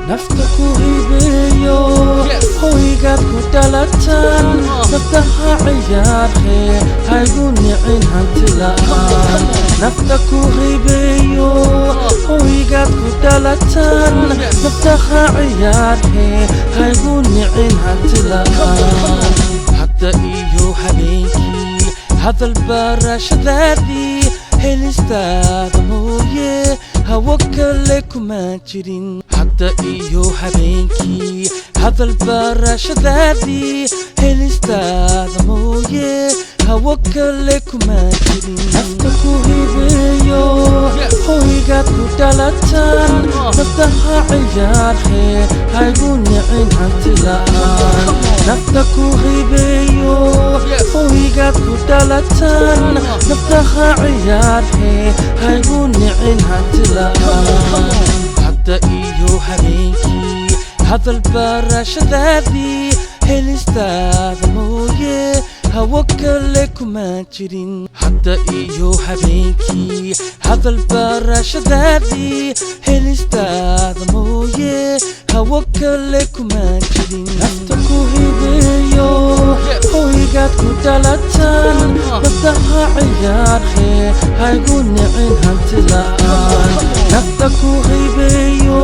نفتك هيبيو هويقات كدالتان نفتها عيار خير هايقوني عين هانتلان نفتك هيبيو هويقات كدالتان نفتها عيار خير هايقوني عين هانتلان حتى إيو حبينكي هذا البرش ذاتي هلستاذ مويه هوكلكم ما جرين حتى إيو حبينكي هذا البرش ذاتي هلستاذ مويه هوكلكم ما جرين نفتكو هيبيو هويقات كدالتان نفتها عيار خير هايقوني عين هانتلان نفتكو هيبيو هويقات كدالتان نفتها عيار خير هايقوني عين هانتلان حتى إيو حبينكي هذا البرش ذاتي هلستاذ مويه هوكلكم ما جرين حتى إيو حبينكي هذا البرش ذاتي هلستاذ مويه هوكلكم ما جرين نفتكو هيبيو هويقات كدالتان نفتها عيار خير هايقوني عين هانتلان نفتكو هيبيو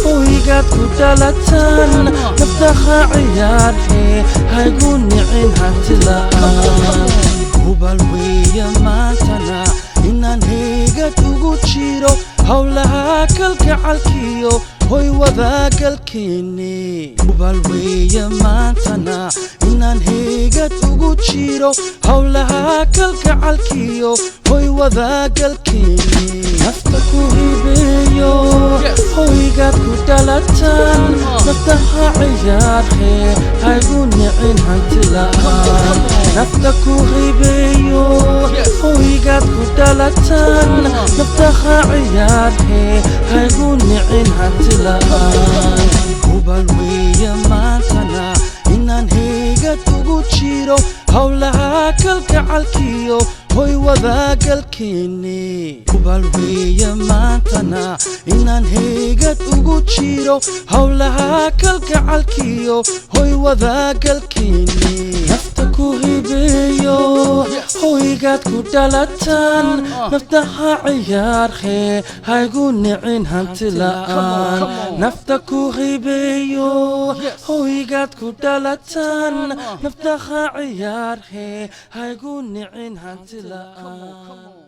هويقات كدالتان نفتها عيار خير هايقوني عين هانتلان وبالوية مانتنا إنان هيقات ugu howlaha kalgacalkiyo hoy wadaagalkeeni ubalweeye maantana inaan heegad ugu jiro howlaha kalgacalkiyo hoy wadaagalkeeni nafta ku hibeeyo hoygaad ku dhalatan naftaha ciyaar heer haygu nicin hantila'aan nafta ku hibeeyo hoygaad ku dhalatan naftaha ciyaar heer haygu nicin hantila'aan ubalweeye maantana inaan heegad ugu jiro howlaha kalgacalkiyo hoy wadaagalkeeni ubalweeye maantana inaan heegad ugu jiro howlaha kalgacalkiyo hoy wadaagalkeeni nafta ku hibeeyo hoygaad ku dhalatan naftaha ciyaar heer haygu nicin hantila'aan nafta ku hibeeyo hoygaad ku dhalatan naftaha ciyaar heer haygu nicin hantila'aan